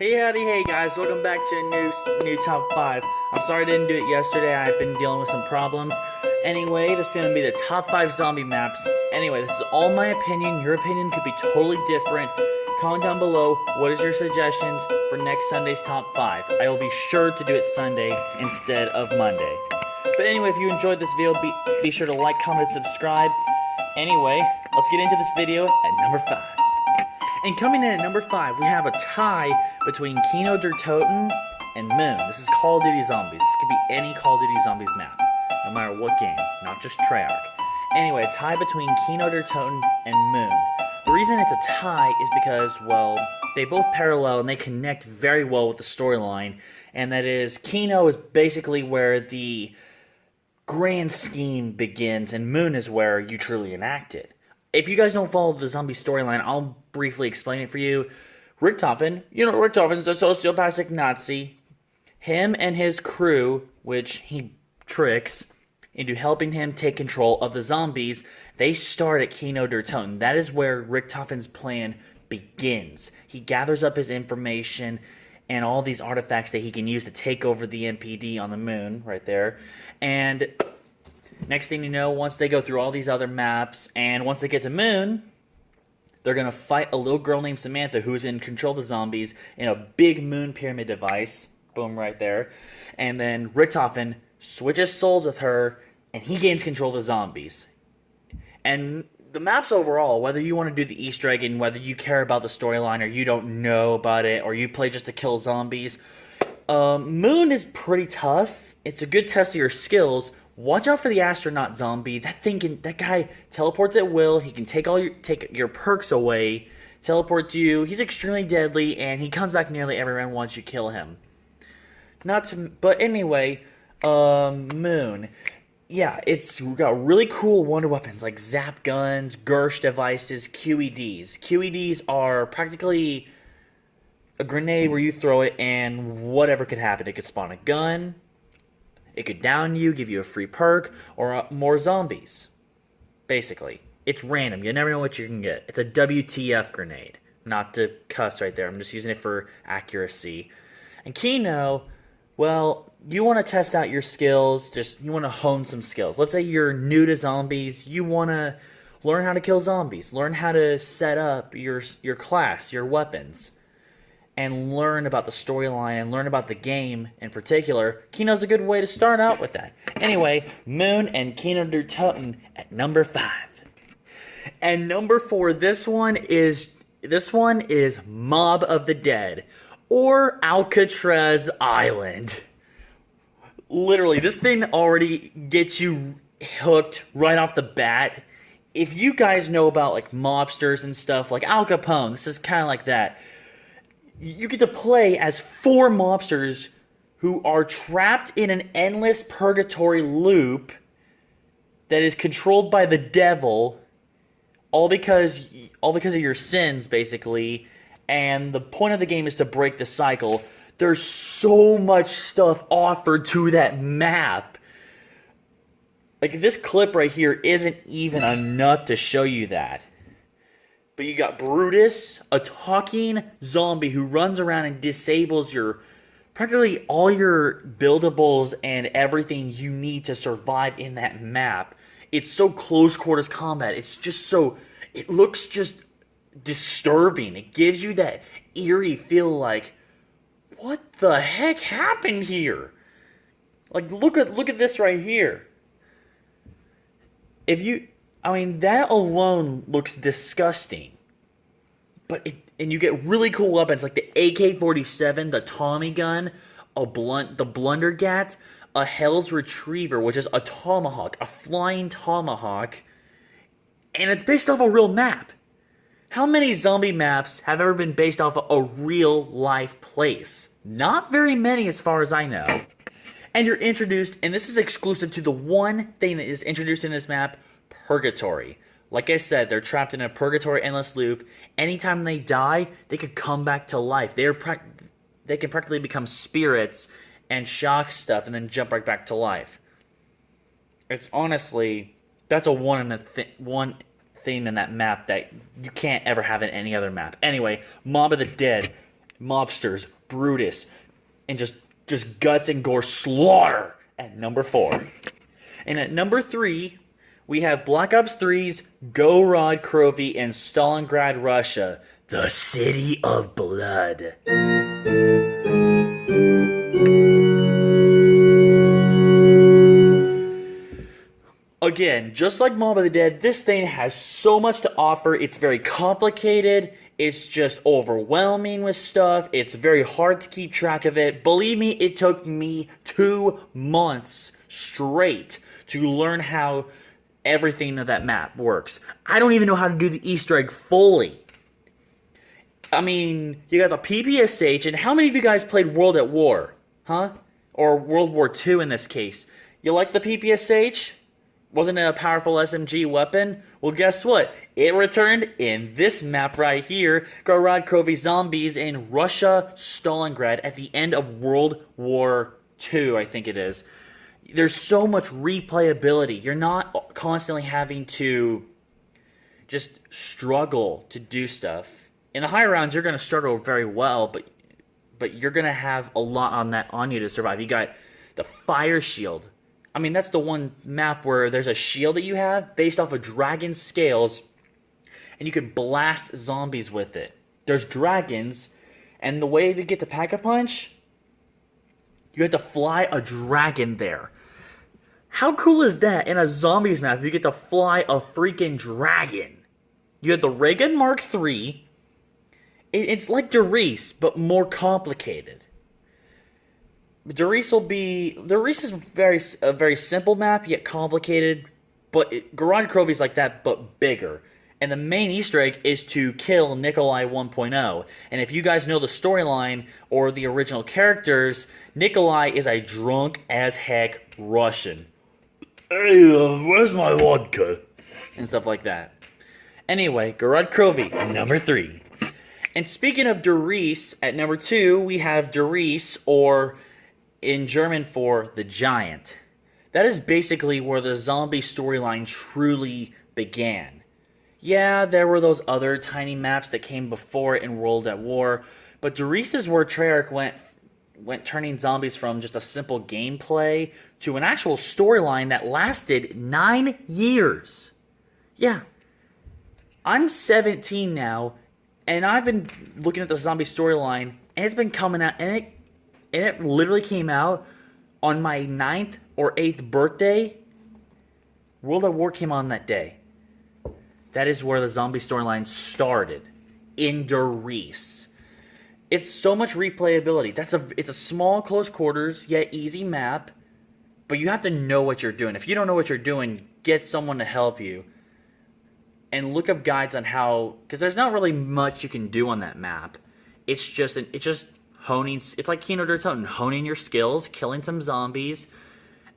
Hey howdy, hey guys, welcome back to a new top 5. I'm sorry I didn't do it yesterday, I've been dealing with some problems. Anyway, this is going to be the top 5 zombie maps. Anyway, this is all my opinion, your opinion could be totally different. Comment down below, what is your suggestions for next Sunday's top 5. I will be sure to do it Sunday instead of Monday. But anyway, if you enjoyed this video, be sure to like, comment, and subscribe. Anyway, let's get into this video at number 5. And coming in at number 5, we have a tie between Kino der Toten and Moon. This is Call of Duty Zombies. This could be any Call of Duty Zombies map, no matter what game, not just Treyarch. Anyway, a tie between Kino der Toten and Moon. The reason it's a tie is because, well, they both parallel and they connect very well with the storyline, and that is, Kino is basically where the grand scheme begins, and Moon is where you truly enact it. If you guys don't follow the zombie storyline, I'll briefly explain it for you. Richtofen, Richtofen's a sociopathic Nazi. Him and his crew, which he tricks into helping him take control of the zombies, they start at Kino der Toten. That is where Richtofen's plan begins. He gathers up his information and all these artifacts that he can use to take over the MPD on the moon, right there. And next thing you know, once they go through all these other maps, and once they get to Moon, they're going to fight a little girl named Samantha who's in control of the zombies in a big moon pyramid device. Boom, right there. And then Richtofen switches souls with her, and he gains control of the zombies. And the maps overall, whether you want to do the Easter egg and whether you care about the storyline or you don't know about it or you play just to kill zombies, Moon is pretty tough. It's a good test of your skills. Watch out for the astronaut zombie. That guy teleports at will. He can take your perks away, teleport you. He's extremely deadly, and he comes back nearly every round once you kill him. But anyway, Moon. Yeah, it's got really cool wonder weapons like zap guns, Gersh devices, QEDs. QEDs are practically a grenade where you throw it and whatever could happen. It could spawn a gun. It could down you, give you a free perk, or more zombies. Basically. It's random. You never know what you can get. It's a WTF grenade. Not to cuss right there. I'm just using it for accuracy. And Kino, well, you want to test out your skills. You want to hone some skills. Let's say you're new to zombies. You want to learn how to kill zombies. Learn how to set up your class, your weapons. And learn about the storyline and learn about the game in particular. Kino's a good way to start out with that. Anyway, Moon and Kino der Toten at number 5. And number 4, this one is Mob of the Dead or Alcatraz Island. Literally, this thing already gets you hooked right off the bat. If you guys know about like mobsters and stuff like Al Capone, this is kind of like that. You get to play as 4 mobsters who are trapped in an endless purgatory loop that is controlled by the devil, all because of your sins, basically. And the point of the game is to break the cycle. There's so much stuff offered to that map. Like, this clip right here isn't even enough to show you that. But you got Brutus, a talking zombie who runs around and disables practically all your buildables and everything you need to survive in that map. It's so close quarters combat. It looks just disturbing. It gives you that eerie feel like, what the heck happened here? Like, look at this right here. That alone looks disgusting. And you get really cool weapons like the AK-47, the Tommy gun, the Blundergat, a Hell's Retriever, which is a tomahawk, a flying tomahawk, and it's based off a real map. How many zombie maps have ever been based off of a real life place? Not very many as far as I know. And you're introduced, and this is exclusive to the one thing that is introduced in this map, Purgatory. Like I said, they're trapped in a purgatory endless loop. Anytime they die, they could come back to life. They can practically become spirits and shock stuff and then jump right back to life. It's honestly, that's a one thing in that map that you can't ever have in any other map. Anyway, Mob of the Dead. mobsters, Brutus, and just guts and gore slaughter at number 4. And at number 3, we have Black Ops 3's Gorod Krovi in Stalingrad, Russia, the City of Blood. Again, just like Mob of the Dead, this thing has so much to offer. It's very complicated. It's just overwhelming with stuff. It's very hard to keep track of it. Believe me, it took me 2 months straight to learn how everything of that map works. I don't even know how to do the Easter egg fully. I mean, you got the PPSH, and how many of you guys played World at War? Huh? Or World War II in this case. You like the PPSH? Wasn't it a powerful SMG weapon? Well, guess what? It returned in this map right here, Gorod Krovi Zombies in Russia, Stalingrad, at the end of World War II, I think it is. There's so much replayability. You're not constantly having to just struggle to do stuff. In the higher rounds, you're going to struggle very well, but you're going to have a lot on you to survive. You got the fire shield. I mean, that's the one map where there's a shield that you have based off of dragon scales, and you can blast zombies with it. There's dragons, and the way to get to Pack-a-Punch, you have to fly a dragon there. How cool is that in a zombies map? You get to fly a freaking dragon. You have the ray gun Mark III. It's like Der Riese, but more complicated. Der Riese is a very simple map, yet complicated, but Gorod Krovi is like that, but bigger. And the main Easter egg is to kill Nikolai 1.0. And if you guys know the storyline or the original characters, Nikolai is a drunk as heck Russian. Hey, where's my vodka? And stuff like that. Anyway, Gorod Krovi, number 3. And speaking of Der Riese, at number 2, we have Der Riese, or in German for The Giant. That is basically where the zombie storyline truly began. Yeah, there were those other tiny maps that came before it in World at War, but Der Riese is where Treyarch went turning zombies from just a simple gameplay to an actual storyline that lasted 9 years. Yeah. I'm 17 now, and I've been looking at the zombie storyline, and it's been coming out, and it literally came out on my 9th or 8th birthday. World at War came on that day. That is where the zombie storyline started, in Der Riese. It's so much replayability. It's a small, close quarters, yet easy map, but you have to know what you're doing. If you don't know what you're doing, get someone to help you. And look up guides on how, because there's not really much you can do on that map. It's just honing, it's like Kino der Toten, honing your skills, killing some zombies,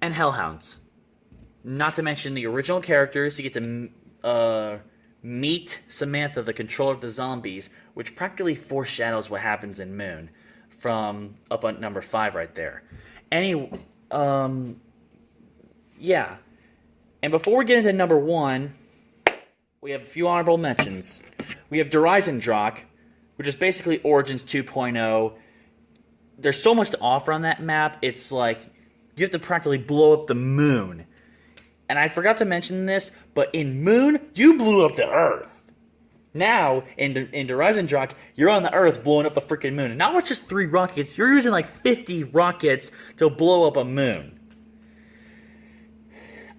and hellhounds. Not to mention the original characters. You get to meet Samantha, the controller of the zombies, which practically foreshadows what happens in Moon, from up on number 5 right there. Yeah. And before we get into number 1, we have a few honorable mentions. We have Der Eisendrache, which is basically Origins 2.0. There's so much to offer on that map. It's like you have to practically blow up the moon. And I forgot to mention this, but in Moon, you blew up the Earth. Now, in Der Eisendrache, you're on the Earth blowing up the freaking moon. And not with just 3 rockets, you're using like 50 rockets to blow up a moon.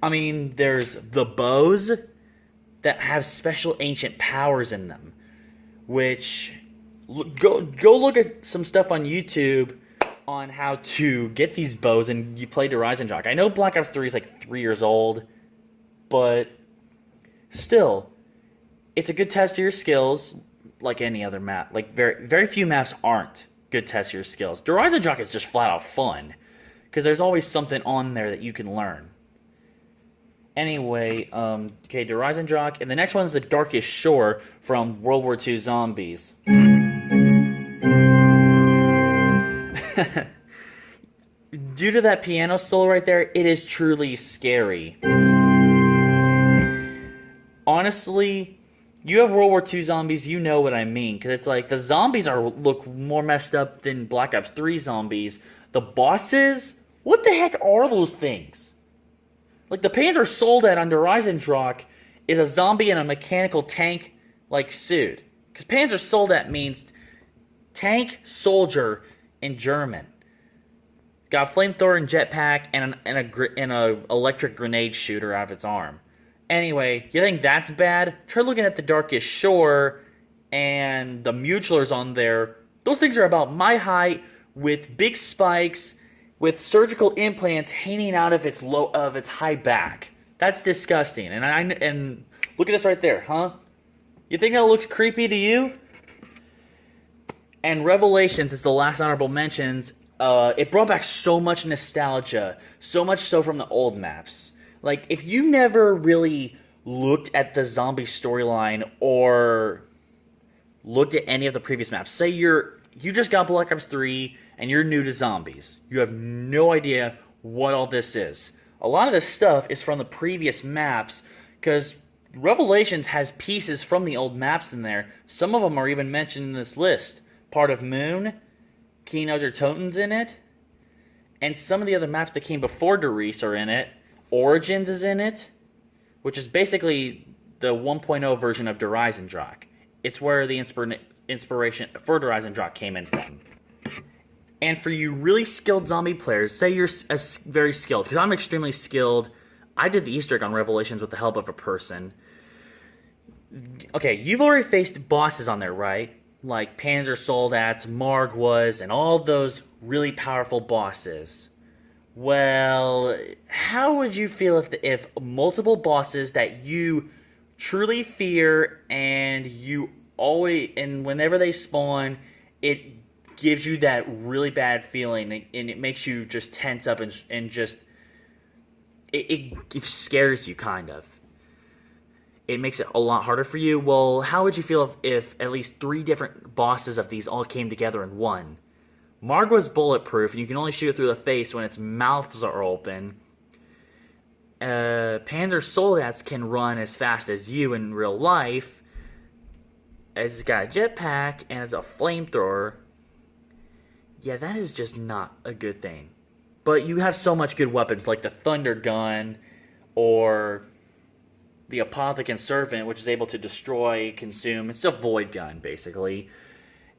I mean, there's the bows that have special ancient powers in them, which go look at some stuff on YouTube on how to get these bows and you play Der Eisendrache. I know Black Ops 3 is like 3 years old, but still, it's a good test of your skills like any other map. Like very few maps aren't good tests of your skills. Der Eisendrache is just flat out fun because there's always something on there that you can learn. Anyway, okay, Der Eisendrache, and the next one is the Darkest Shore from World War II Zombies. Due to that piano solo right there, it is truly scary. Honestly, you have World War II zombies, you know what I mean. Because it's like, the zombies look more messed up than Black Ops 3 zombies. The bosses, what the heck are those things? Like, the Panzer Soldat on Horizon is a zombie in a mechanical tank-like suit. Because Panzer Soldat means tank soldier in German. Got a flamethrower and jetpack and an electric grenade shooter out of its arm. Anyway, you think that's bad? Try looking at the Darkest Shore and the Mutilars on there. Those things are about my height with big spikes with surgical implants hanging out of its high back. That's disgusting. And look at this right there, huh? You think that looks creepy to you? And Revelations is the last honorable mentions. It brought back so much nostalgia, so much so from the old maps. Like, if you never really looked at the zombie storyline or looked at any of the previous maps, say you just got Black Ops 3 and you're new to zombies. You have no idea what all this is. A lot of this stuff is from the previous maps because Revelations has pieces from the old maps in there. Some of them are even mentioned in this list. Part of Moon, Kino der Toten's in it, and some of the other maps that came before Der Riese are in it. Origins is in it, which is basically the 1.0 version of Der Eisendrache. It's where the inspiration for Der Eisendrache came in from. And for you really skilled zombie players, say you're very skilled, because I'm extremely skilled. I did the Easter egg on Revelations with the help of a person. Okay, you've already faced bosses on there, right? Like Panzer Soldats, Margwas, and all those really powerful bosses. Well, how would you feel if multiple bosses that you truly fear and whenever they spawn, it gives you that really bad feeling and it makes you just tense up and just it scares you kind of. It makes it a lot harder for you. Well, how would you feel if at least 3 different bosses of these all came together in one? Margwa's bulletproof, and you can only shoot it through the face when its mouths are open. Panzer Soldats can run as fast as you in real life. It's got a jetpack, and it's a flamethrower. Yeah, that is just not a good thing. But you have so much good weapons, like the Thunder Gun, or the Apothicon Servant, which is able to destroy, consume. It's a void gun, basically.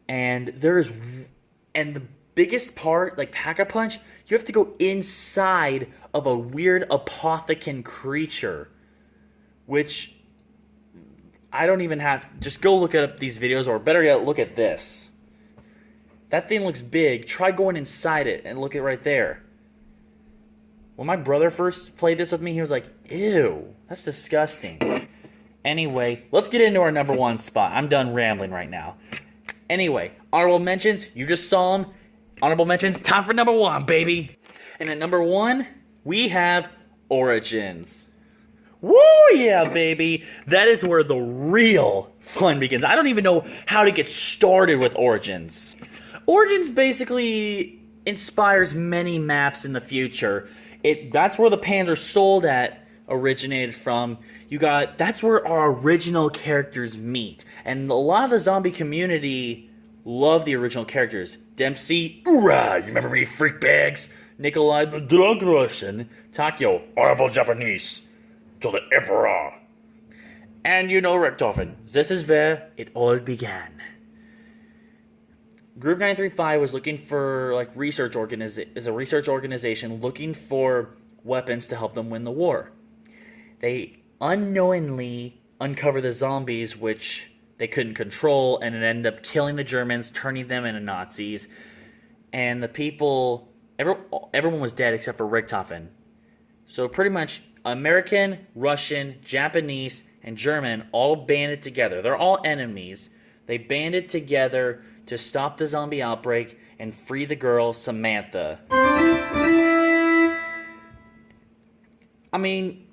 And the biggest part, like Pack-a-Punch, you have to go inside of a weird Apothicon creature. Which, I don't even have... Just go look up these videos, or better yet, look at this. That thing looks big. Try going inside it, and look at right there. When my brother first played this with me, he was like, ew, that's disgusting. Anyway, let's get into our number 1 spot. I'm done rambling right now. Anyway, honorable mentions, you just saw them. Honorable mentions, time for number 1, baby. And at number 1, we have Origins. Woo, yeah, baby. That is where the real fun begins. I don't even know how to get started with Origins. Origins basically inspires many maps in the future. That's where the Panzer Soldat originated from. That's where our original characters meet. And a lot of the zombie community love the original characters. Dempsey, oorah, you remember me, freak bags? Nikolai the Drug Russian. Takeo, horrible Japanese. To the Emperor. And you know Richtofen. This is where it all began. Group 935 was looking for is a research organization looking for weapons to help them win the war. They unknowingly uncover the zombies, which they couldn't control, and it ended up killing the Germans, turning them into Nazis. And the people, everyone was dead except for Richtofen. So pretty much American, Russian, Japanese, and German all banded together. They're all enemies. They banded together to stop the zombie outbreak and free the girl, Samantha. I mean,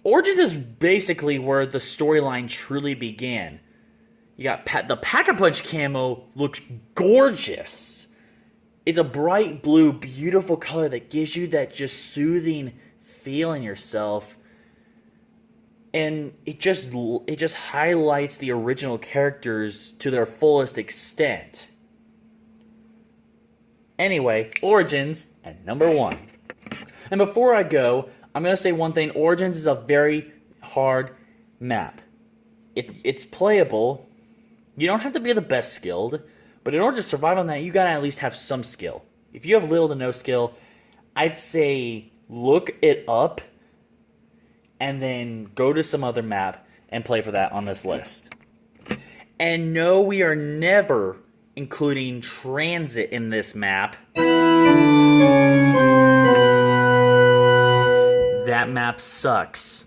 Origins is basically where the storyline truly began. You got the Pack-a-Punch camo looks gorgeous. It's a bright blue, beautiful color that gives you that just soothing feel in yourself. and it just highlights the original characters to their fullest extent. Anyway, Origins at number 1. And before I go, I'm going to say one thing. Origins is a very hard map. It's playable. You don't have to be the best skilled, but in order to survive on that, you gotta at least have some skill. If you have little to no skill, I'd say look it up and then go to some other map and play for that on this list. And no, we are never including transit in this map. That map sucks.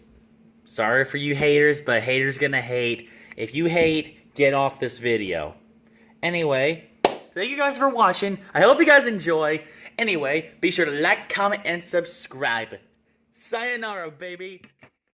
Sorry for you haters, but haters gonna hate. If you hate, get off this video. Anyway, thank you guys for watching. I hope you guys enjoy. Anyway, be sure to like, comment, and subscribe. Sayonara, baby.